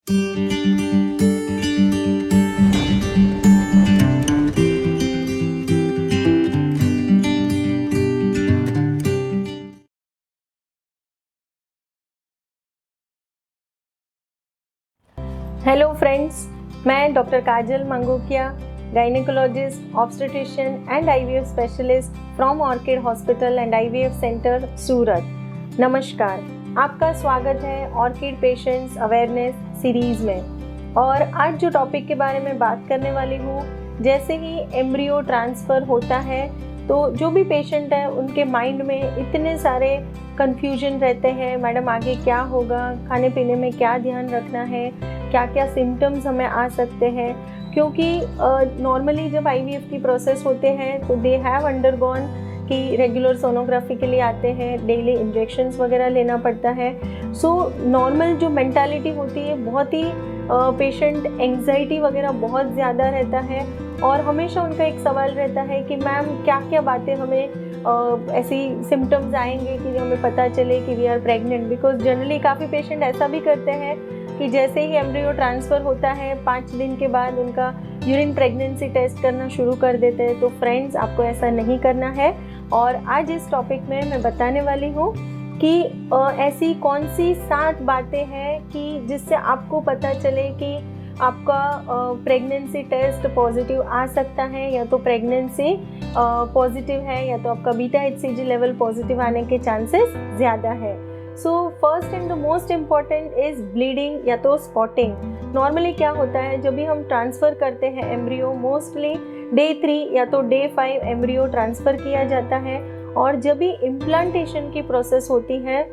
Hello friends, मैं doctor Kajal Mangokiya, gynaecologist, obstetrician and IVF specialist from Orchid hospital and IVF centre Surat. नमस्कार, आपका स्वागत है ऑर्किड पेशेंट्स अवेयरनेस सीरीज़ में। और आज जो टॉपिक के बारे में बात करने वाली हूँ, जैसे ही एम्ब्रियो ट्रांसफ़र होता है तो जो भी पेशेंट है उनके माइंड में इतने सारे कन्फ्यूजन रहते हैं, मैडम आगे क्या होगा, खाने पीने में क्या ध्यान रखना है, क्या क्या सिम्टम्स हमें आ सकते हैं। क्योंकि नॉर्मली जब आईवीएफ की प्रोसेस होते हैं तो दे हैव अंडरगॉन कि रेगुलर सोनोग्राफी के लिए आते हैं, डेली इंजेक्शंस वगैरह लेना पड़ता है। सो नॉर्मल जो मेंटालिटी होती है, बहुत ही पेशेंट एंग्जाइटी वगैरह बहुत ज़्यादा रहता है और हमेशा उनका एक सवाल रहता है कि मैम क्या क्या बातें हमें ऐसी सिम्टम्स आएंगे कि हमें पता चले कि we are pregnant. Because generally काफ़ी पेशेंट ऐसा भी करते हैं कि जैसे ही एम्ब्रियो ट्रांसफ़र होता है 5 दिन के बाद उनका यूरिन प्रेगनेंसी टेस्ट करना शुरू कर देते हैं। तो फ्रेंड्स, आपको ऐसा नहीं करना है। और आज इस टॉपिक में मैं बताने वाली हूँ कि ऐसी कौन सी 7 बातें हैं कि जिससे आपको पता चले कि आपका प्रेगनेंसी टेस्ट पॉजिटिव आ सकता है, या तो प्रेगनेंसी पॉजिटिव है, या तो आपका बीटा HCG लेवल पॉजिटिव आने के चांसेस ज़्यादा है। So first and the most important is bleeding या तो स्पॉटिंग। नॉर्मली क्या होता है, जब भी हम ट्रांसफ़र करते हैं एम्ब्रियो, मोस्टली डे 3 या तो डे 5 एम्ब्रियो ट्रांसफ़र किया जाता है। और जब भी इम्प्लांटेशन की प्रोसेस होती है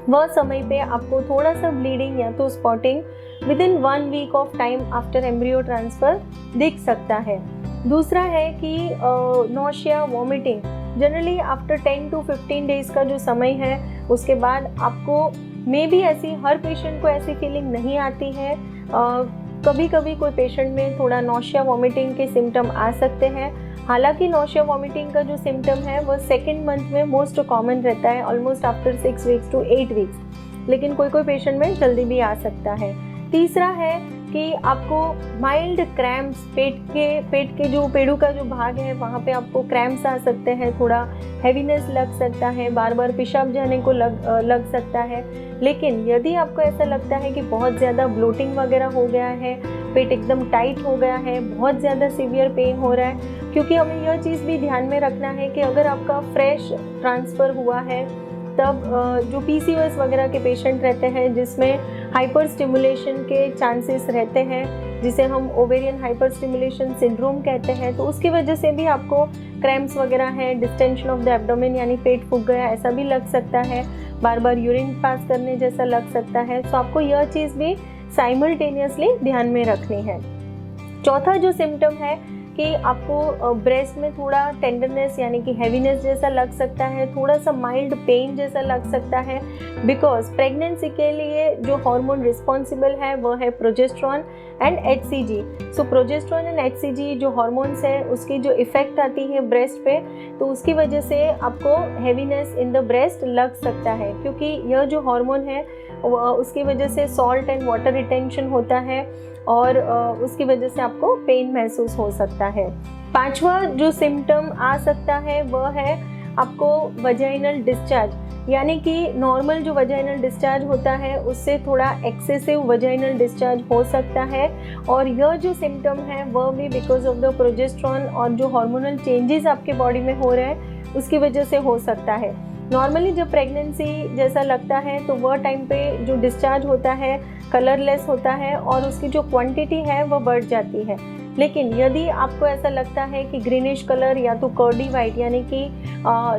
वह समय पे आपको थोड़ा सा ब्लीडिंग या तो spotting within 1 week of time after embryo transfer दिख सकता है। दूसरा है कि nausea, vomiting. Generally after 10 to 15 days का जो समय है उसके बाद आपको मे बी ऐसी हर पेशेंट को ऐसी फीलिंग नहीं आती है। कभी कभी कोई पेशेंट में थोड़ा नोशिया वॉमिटिंग के सिम्टम आ सकते हैं। हालांकि नोशिया वॉमिटिंग का जो सिम्टम है वो 2nd मंथ में मोस्ट कॉमन रहता है, almost after 6 weeks to 8 weeks, लेकिन कोई कोई पेशेंट में जल्दी भी आ सकता है। तीसरा है कि आपको माइल्ड क्रैम्प्स, पेट के जो पेड़ू का जो भाग है वहाँ पे आपको क्रैम्प्स आ सकते हैं, थोड़ा हैवीनेस लग सकता है, बार बार पेशाब जाने को लग सकता है। लेकिन यदि आपको ऐसा लगता है कि बहुत ज़्यादा ब्लोटिंग वगैरह हो गया है, पेट एकदम टाइट हो गया है, बहुत ज़्यादा सीवियर पेन हो रहा है, क्योंकि हमें यह चीज़ भी ध्यान में रखना है कि अगर आपका फ्रेश ट्रांसफ़र हुआ है तब जो PCOS वगैरह के पेशेंट रहते हैं जिसमें हाइपर स्टिमुलेशन के चांसेस रहते हैं, जिसे हम ओवेरियन हाइपर स्टिमुलेशन सिंड्रोम कहते हैं, तो उसकी वजह से भी आपको क्रैम्प्स वगैरह है, डिस्टेंशन ऑफ द एब्डोमेन यानी पेट फूक गया ऐसा भी लग सकता है, बार बार यूरिन पास करने जैसा लग सकता है। तो आपको यह चीज़ भी साइमल्टेनियसली ध्यान में रखनी है। चौथा जो सिम्टम है कि आपको ब्रेस्ट में थोड़ा टेंडरनेस यानी कि हैवीनेस जैसा लग सकता है, थोड़ा सा माइल्ड पेन जैसा लग सकता है। बिकॉज प्रेगनेंसी के लिए जो हार्मोन रिस्पॉन्सिबल है वह है progesterone and HCG। So progesterone and HCG जो हार्मोन्स है उसकी जो इफ़ेक्ट आती है ब्रेस्ट पे, तो उसकी वजह से आपको हैवीनेस इन द ब्रेस्ट लग सकता है, क्योंकि यह जो हार्मोन है उसकी वजह से सॉल्ट एंड वाटर रिटेंशन होता है और उसकी वजह से आपको पेन महसूस हो सकता है। 5वां जो सिम्टम आ सकता है वह है आपको वजाइनल डिस्चार्ज, यानी कि नॉर्मल जो वजाइनल डिस्चार्ज होता है उससे थोड़ा एक्सेसिव वजाइनल डिस्चार्ज हो सकता है। और यह जो सिम्टम है वह भी बिकॉज ऑफ द प्रोजेस्टेरॉन और जो हार्मोनल चेंजेस आपके बॉडी में हो रहे हैं उसकी वजह से हो सकता है। नॉर्मली जब प्रेगनेंसी जैसा लगता है तो वह टाइम पे जो डिस्चार्ज होता है कलरलेस होता है और उसकी जो क्वांटिटी है वह बढ़ जाती है। लेकिन यदि आपको ऐसा लगता है कि ग्रीनिश कलर या तो कर्डी वाइट यानी कि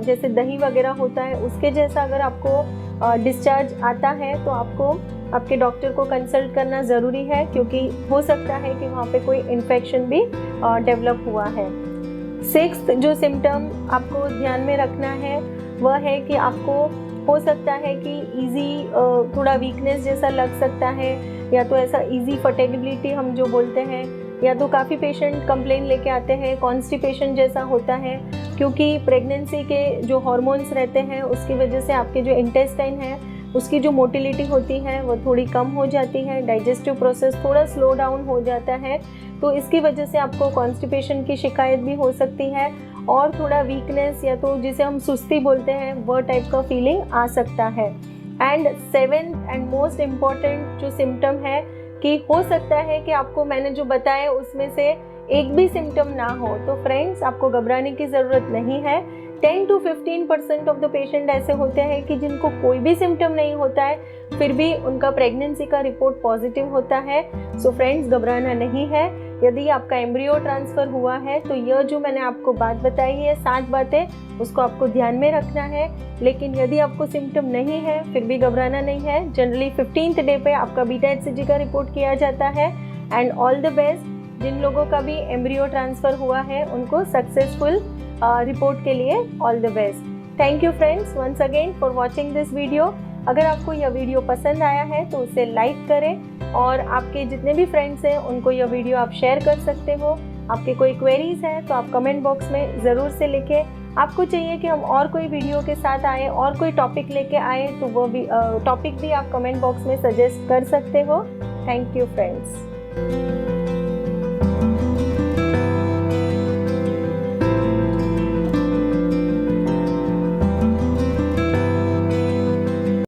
जैसे दही वगैरह होता है उसके जैसा अगर आपको डिस्चार्ज आता है तो आपको आपके डॉक्टर को कंसल्ट करना ज़रूरी है, क्योंकि हो सकता है कि वहाँ पे कोई इन्फेक्शन भी डेवलप हुआ है। 6th जो सिम्टम आपको ध्यान में रखना है वह है कि आपको हो सकता है कि थोड़ा वीकनेस जैसा लग सकता है, या तो ऐसा ईजी फटेगिबिलिटी हम जो बोलते हैं, या तो काफ़ी पेशेंट कंप्लेन लेके आते हैं कॉन्स्टिपेशन जैसा होता है, क्योंकि प्रेगनेंसी के जो हार्मोन्स रहते हैं उसकी वजह से आपके जो इंटेस्टाइन है उसकी जो मोटिलिटी होती है वो थोड़ी कम हो जाती है, डाइजेस्टिव प्रोसेस थोड़ा स्लो डाउन हो जाता है। तो इसकी वजह से आपको कॉन्स्टिपेशन की शिकायत भी हो सकती है और थोड़ा वीकनेस या तो जिसे हम सुस्ती बोलते हैं वो टाइप का फीलिंग आ सकता है। And 7th and most important जो सिम्टम है कि हो सकता है कि आपको मैंने जो बताया उसमें से एक भी सिम्टम ना हो। तो फ्रेंड्स, आपको घबराने की ज़रूरत नहीं है। 10 to 15% ऑफ द पेशेंट ऐसे होते हैं कि जिनको कोई भी सिम्टम नहीं होता है, फिर भी उनका प्रेगनेंसी का रिपोर्ट पॉजिटिव होता है। सो फ्रेंड्स, घबराना नहीं है। यदि आपका एम्ब्रियो ट्रांसफ़र हुआ है तो यह जो मैंने आपको बात बताई है 7 बातें, उसको आपको ध्यान में रखना है। लेकिन यदि आपको सिम्टम नहीं है फिर भी घबराना नहीं है। जनरली 15th डे पे आपका बीटा HCG का रिपोर्ट किया जाता है। And all the best. जिन लोगों का भी एम्ब्रियो ट्रांसफ़र हुआ है उनको सक्सेसफुल रिपोर्ट के लिए all the best. Thank you friends once again for watching this video. अगर आपको यह वीडियो पसंद आया है तो उसे लाइक करें और आपके जितने भी फ्रेंड्स हैं उनको यह वीडियो आप शेयर कर सकते हो। आपके कोई क्वेरीज हैं तो आप कमेंट बॉक्स में ज़रूर से लिखें। आपको चाहिए कि हम और कोई वीडियो के साथ आए और कोई टॉपिक लेके आए तो वो भी टॉपिक भी आप कमेंट बॉक्स में सजेस्ट कर सकते हो। Thank you friends.